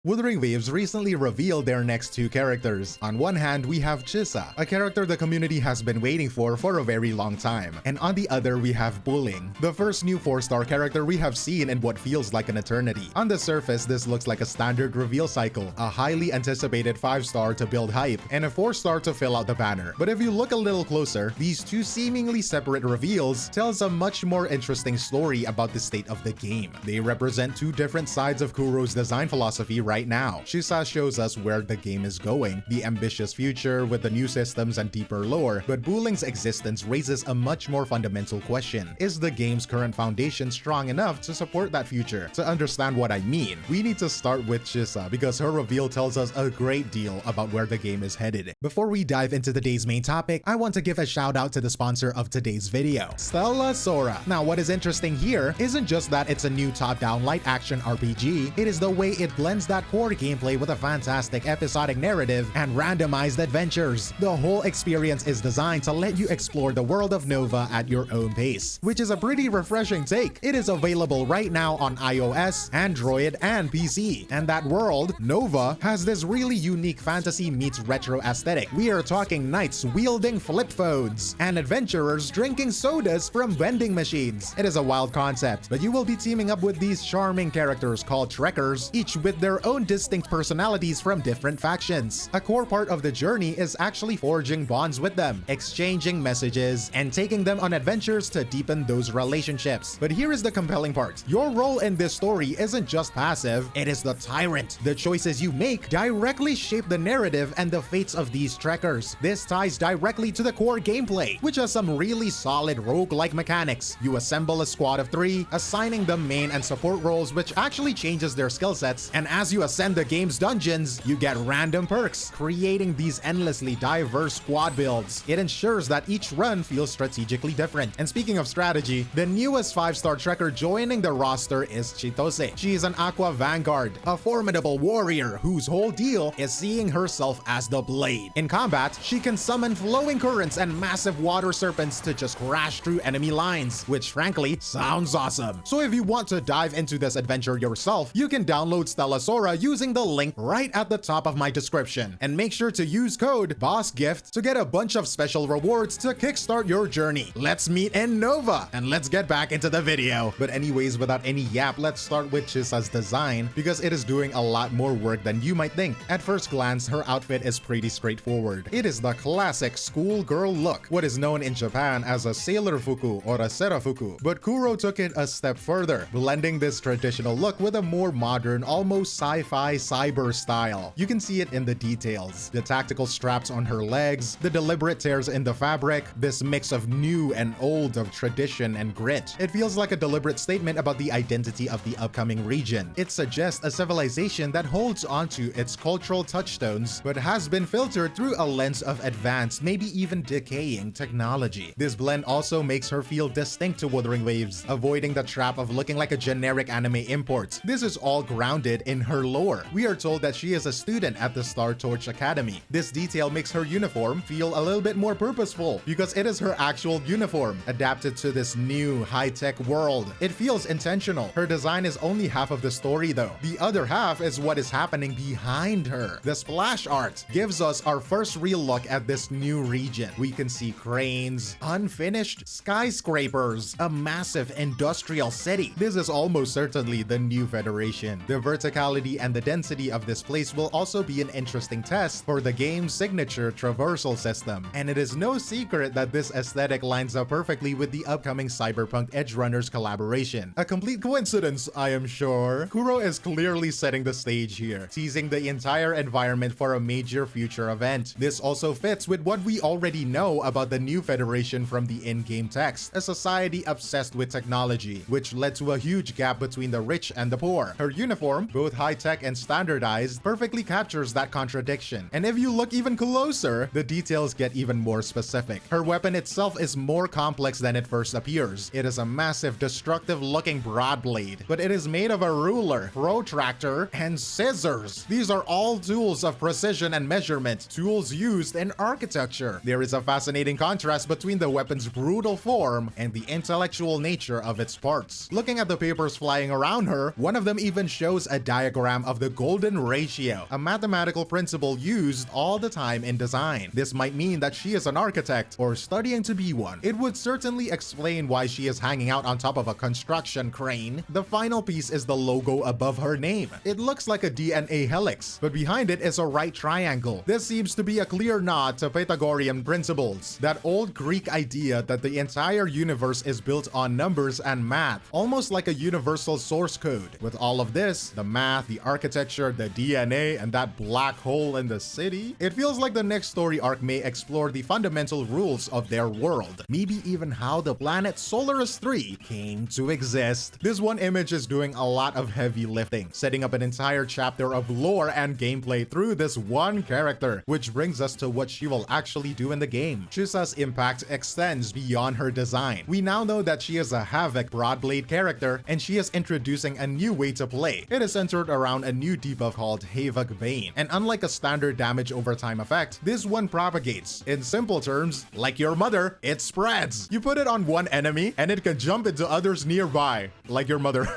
Wuthering Waves recently revealed their next two characters. On one hand, we have Chisa, a character the community has been waiting for a very long time. And on the other, we have Bulling, the first new 4-star character we have seen in what feels like an eternity. On the surface, this looks like a standard reveal cycle, a highly anticipated 5-star to build hype, and a 4-star to fill out the banner. But if you look a little closer, these two seemingly separate reveals tells a much more interesting story about the state of the game. They represent two different sides of Kuro's design philosophy right now. Chisa shows us where the game is going, the ambitious future with the new systems and deeper lore, but Bulling's existence raises a much more fundamental question. Is the game's current foundation strong enough to support that future? To understand what I mean, we need to start with Chisa because her reveal tells us a great deal about where the game is headed. Before we dive into today's main topic, I want to give a shout out to the sponsor of today's video, 𝗖cie𝗽𝗆𝗆𝗵𝘁. Now, what is interesting here isn't just that it's a new top-down light action RPG, it is the way it blends that core gameplay with a fantastic episodic narrative and randomized adventures. The whole experience is designed to let you explore the world of Nova at your own pace, which is a pretty refreshing take. It is available right now on iOS, Android, and PC. And that world, Nova, has this really unique fantasy meets retro aesthetic. We are talking knights wielding flip phones and adventurers drinking sodas from vending machines. It is a wild concept, but you will be teaming up with these charming characters called Trekkers, each with their own distinct personalities from different factions. A core part of the journey is actually forging bonds with them, exchanging messages, and taking them on adventures to deepen those relationships. But here is the compelling part. Your role in this story isn't just passive, it is the tyrant. The choices you make directly shape the narrative and the fates of these trekkers. This ties directly to the core gameplay, which has some really solid rogue-like mechanics. You assemble a squad of 3, assigning them main and support roles, which actually changes their skill sets, and as you ascend the game's dungeons, you get random perks, creating these endlessly diverse squad builds. It ensures that each run feels strategically different. And speaking of strategy, the newest 5-star trekker joining the roster is 𝗖ecie𝗽𝗆𝗆𝗵𝘁. She is an Aqua Vanguard, a formidable warrior whose whole deal is seeing herself as the blade. In combat, she can summon flowing currents and massive water serpents to just crash through enemy lines, which frankly sounds awesome. So if you want to dive into this adventure yourself, you can download 𝗖ecie𝗽𝗆𝗆𝗵𝘁 using the link right at the top of my description. And make sure to use code BOSSGIFT to get a bunch of special rewards to kickstart your journey. Let's meet in Nova, and let's get back into the video. But anyways, without any yap, let's start with Chisa's design because it is doing a lot more work than you might think. At first glance, her outfit is pretty straightforward. It is the classic schoolgirl look, what is known in Japan as a sailor fuku or a serafuku. But Kuro took it a step further, blending this traditional look with a more modern, almost sci-fi cyber style. You can see it in the details. The tactical straps on her legs, the deliberate tears in the fabric, this mix of new and old, of tradition and grit. It feels like a deliberate statement about the identity of the upcoming region. It suggests a civilization that holds onto its cultural touchstones, but has been filtered through a lens of advanced, maybe even decaying technology. This blend also makes her feel distinct to Wuthering Waves, avoiding the trap of looking like a generic anime import. This is all grounded in her lore. We are told that she is a student at the Star Torch Academy. This detail makes her uniform feel a little bit more purposeful because it is her actual uniform, adapted to this new high-tech world. It feels intentional. Her design is only half of the story though. The other half is what is happening behind her. The splash art gives us our first real look at this new region. We can see cranes, unfinished skyscrapers, a massive industrial city. This is almost certainly the new Federation. The verticality and the density of this place will also be an interesting test for the game's signature traversal system. And it is no secret that this aesthetic lines up perfectly with the upcoming Cyberpunk Edgerunners collaboration. A complete coincidence, I am sure. Kuro is clearly setting the stage here, teasing the entire environment for a major future event. This also fits with what we already know about the new Federation from the in-game text, a society obsessed with technology, which led to a huge gap between the rich and the poor. Her uniform, both high-tech and standardized, perfectly captures that contradiction. And if you look even closer, the details get even more specific. Her weapon itself is more complex than it first appears. It is a massive, destructive-looking broad blade, but it is made of a ruler, protractor, and scissors. These are all tools of precision and measurement, tools used in architecture. There is a fascinating contrast between the weapon's brutal form and the intellectual nature of its parts. Looking at the papers flying around her, one of them even shows a diagram diagram of the golden ratio, a mathematical principle used all the time in design. This might mean that she is an architect or studying to be one. It would certainly explain why she is hanging out on top of a construction crane. The final piece is the logo above her name. It looks like a DNA helix, but behind it is a right triangle. This seems to be a clear nod to Pythagorean principles, that old Greek idea that the entire universe is built on numbers and math, almost like a universal source code. With all of this, the math, the architecture, the DNA, and that black hole in the city, it feels like the next story arc may explore the fundamental rules of their world, maybe even how the planet Solaris 3 came to exist. This one image is doing a lot of heavy lifting, setting up an entire chapter of lore and gameplay through this one character, which brings us to what she will actually do in the game. Chisa's impact extends beyond her design. We now know that she is a Havoc Broadblade character, and she is introducing a new way to play. It is centered around a new debuff called Havoc Bane, and unlike a standard damage over time effect, this one propagates. In simple terms, like your mother, it spreads. You put it on one enemy, and it can jump into others nearby, like your mother.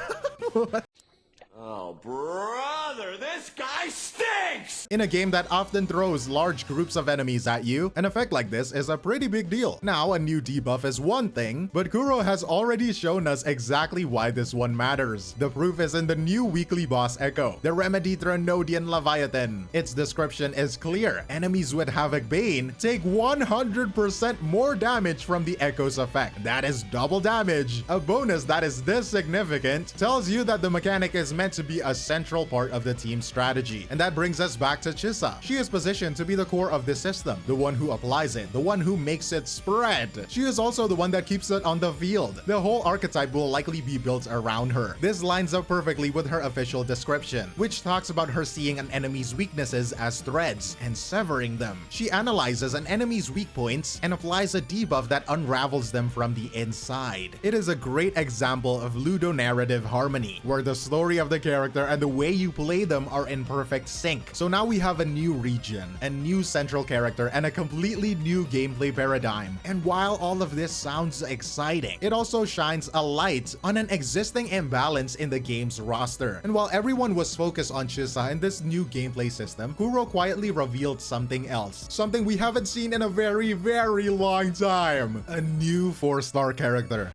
Oh, brother, this guy stinks! In a game that often throws large groups of enemies at you, an effect like this is a pretty big deal. Now, a new debuff is one thing, but Kuro has already shown us exactly why this one matters. The proof is in the new weekly boss Echo, the Remedy Threnodian Leviathan. Its description is clear. Enemies with Havoc Bane take 100% more damage from the Echo's effect. That is double damage. A bonus that is this significant tells you that the mechanic is meant to be a central part of the team's strategy. And that brings us back to Chisa. She is positioned to be the core of this system, the one who applies it, the one who makes it spread. She is also the one that keeps it on the field. The whole archetype will likely be built around her. This lines up perfectly with her official description, which talks about her seeing an enemy's weaknesses as threads and severing them. She analyzes an enemy's weak points and applies a debuff that unravels them from the inside. It is a great example of ludonarrative harmony, where the story of the character and the way you play them are in perfect sync. So now we have a new region, a new central character, and a completely new gameplay paradigm. And while all of this sounds exciting, it also shines a light on an existing imbalance in the game's roster. And while everyone was focused on Chisa and this new gameplay system, Kuro quietly revealed something else. Something we haven't seen in a very, very long time. A new 4-star character.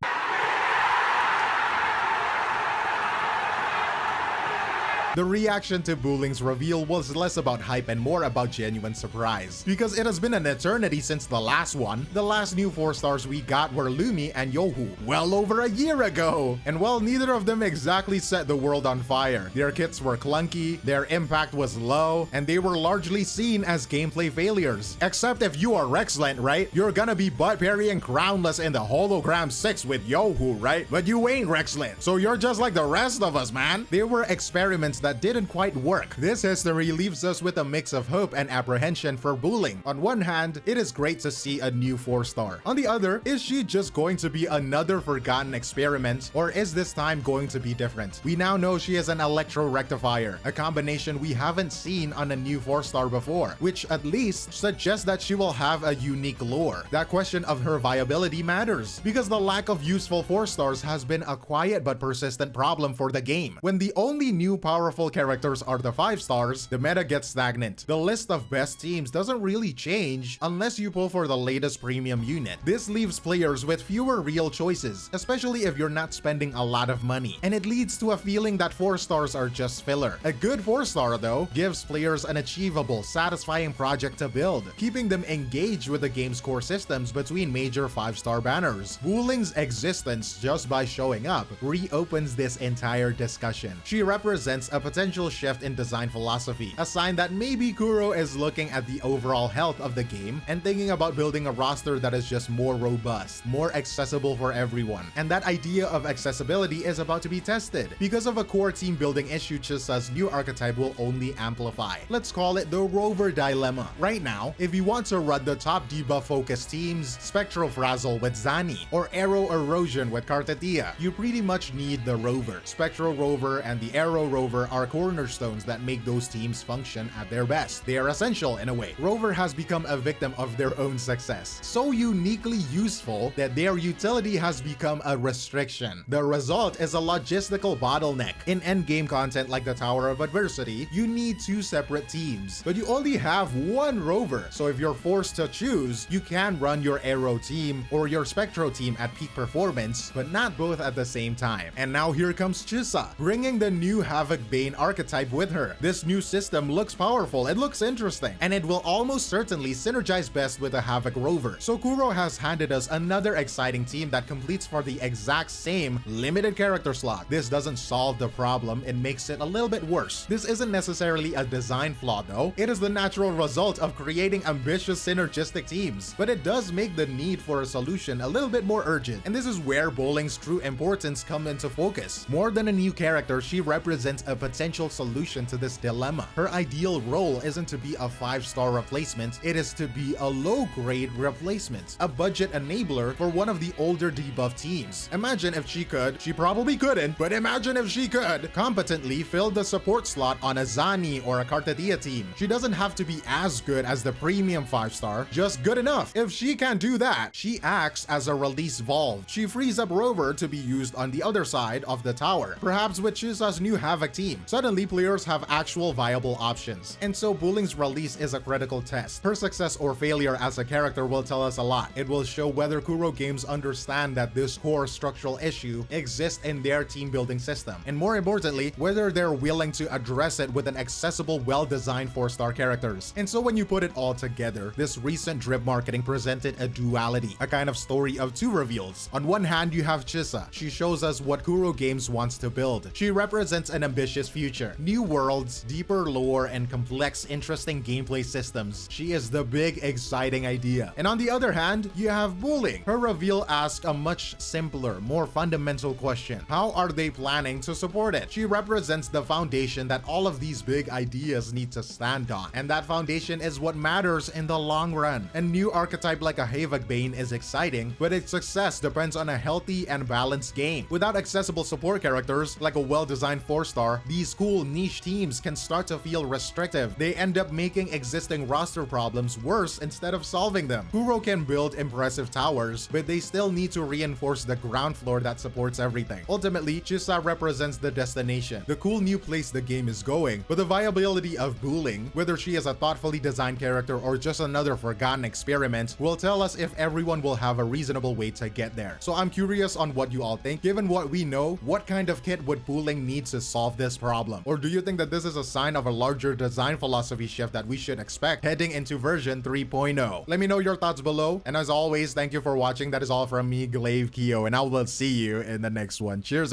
The reaction to Buling's reveal was less about hype and more about genuine surprise, because it has been an eternity since the last one. The last new 4-stars we got were Lumi and Yohu, well over a year ago. And while neither of them exactly set the world on fire, their kits were clunky, their impact was low, and they were largely seen as gameplay failures. Except if you are Rexlent, right? You're gonna be butt parrying crownless in the Hologram 6 with Yohu, right? But you ain't Rexlent, so you're just like the rest of us, man. They were experiments that didn't quite work. This history leaves us with a mix of hope and apprehension for Buling. On one hand, it is great to see a new 4-star. On the other, is she just going to be another forgotten experiment, or is this time going to be different? We now know she is an Electro Rectifier, a combination we haven't seen on a new 4-star before, which at least suggests that she will have a unique lore. That question of her viability matters, because the lack of useful 4-stars has been a quiet but persistent problem for the game. When the only new powerful characters are the 5-stars, the meta gets stagnant. The list of best teams doesn't really change unless you pull for the latest premium unit. This leaves players with fewer real choices, especially if you're not spending a lot of money, and it leads to a feeling that 4-stars are just filler. A good 4-star though gives players an achievable, satisfying project to build, keeping them engaged with the game's core systems between major 5-star banners. Buling's existence just by showing up reopens this entire discussion. She represents a potential shift in design philosophy, a sign that maybe Kuro is looking at the overall health of the game and thinking about building a roster that is just more robust, more accessible for everyone. And that idea of accessibility is about to be tested because of a core team building issue Chisa's new archetype will only amplify. Let's call it the Rover Dilemma. Right now, if you want to run the top debuff focused teams, Spectral Frazzle with Zani or Arrow Erosion with Kartatia, you pretty much need the Rover. Spectral Rover and the Arrow Rover are cornerstones that make those teams function at their best. They are essential in a way. Rover has become a victim of their own success, so uniquely useful that their utility has become a restriction. The result is a logistical bottleneck. In endgame content like the Tower of Adversity, you need 2 separate teams, but you only have 1 rover, so if you're forced to choose, you can run your Arrow team or your Spectro team at peak performance, but not both at the same time. And now here comes Chisa, bringing the new Havoc Bane archetype with her. This new system looks powerful, it looks interesting, and it will almost certainly synergize best with the Havoc rover. So Kuro has handed us another exciting team that completes for the exact same limited character slot. This doesn't solve the problem, it makes it a little bit worse. This isn't necessarily a design flaw though, it is the natural result of creating ambitious synergistic teams, but it does make the need for a solution a little bit more urgent, and this is where Bowling's true importance come into focus. More than a new character, she represents a potential solution to this dilemma. Her ideal role isn't to be a 5-star replacement, it is to be a low-grade replacement, a budget enabler for one of the older debuff teams. Imagine if she probably couldn't, but imagine if she could competently fill the support slot on a Zani or a Cartadia team. She doesn't have to be as good as the premium 5-star, just good enough. If she can do that, she acts as a release valve. She frees up Rover to be used on the other side of the tower, perhaps with Chisa's new Havoc team. Suddenly, players have actual viable options. And so Bowling's release is a critical test. Her success or failure as a character will tell us a lot. It will show whether Kuro Games understand that this core structural issue exists in their team building system, and more importantly, whether they're willing to address it with an accessible, well-designed 4-star characters. And so when you put it all together, this recent drip marketing presented a duality, a kind of story of 2 reveals. On one hand, you have Chisa. She shows us what Kuro Games wants to build. She represents an ambitious future, new worlds, deeper lore, and complex, interesting gameplay systems. She is the big, exciting idea. And on the other hand, you have Bowling. Her reveal asks a much simpler, more fundamental question. How are they planning to support it? She represents the foundation that all of these big ideas need to stand on, and that foundation is what matters in the long run. A new archetype like a Havoc Bane is exciting, but its success depends on a healthy and balanced game. Without accessible support characters, like a well-designed 4-star, these cool niche teams can start to feel restrictive. They end up making existing roster problems worse instead of solving them. Kuro can build impressive towers, but they still need to reinforce the ground floor that supports everything. Ultimately, Chisa represents the destination, the cool new place the game is going, but the viability of Bowling, whether she is a thoughtfully designed character or just another forgotten experiment, will tell us if everyone will have a reasonable way to get there. So I'm curious on what you all think. Given what we know, what kind of kit would Bowling need to solve this problem? Or do you think that this is a sign of a larger design philosophy shift that we should expect heading into version 3.0? Let me know your thoughts below, and as always, thank you for watching. That is all from me, 𝗖cie_𝗽𝗆𝗆, and I will see you in the next one. Cheers!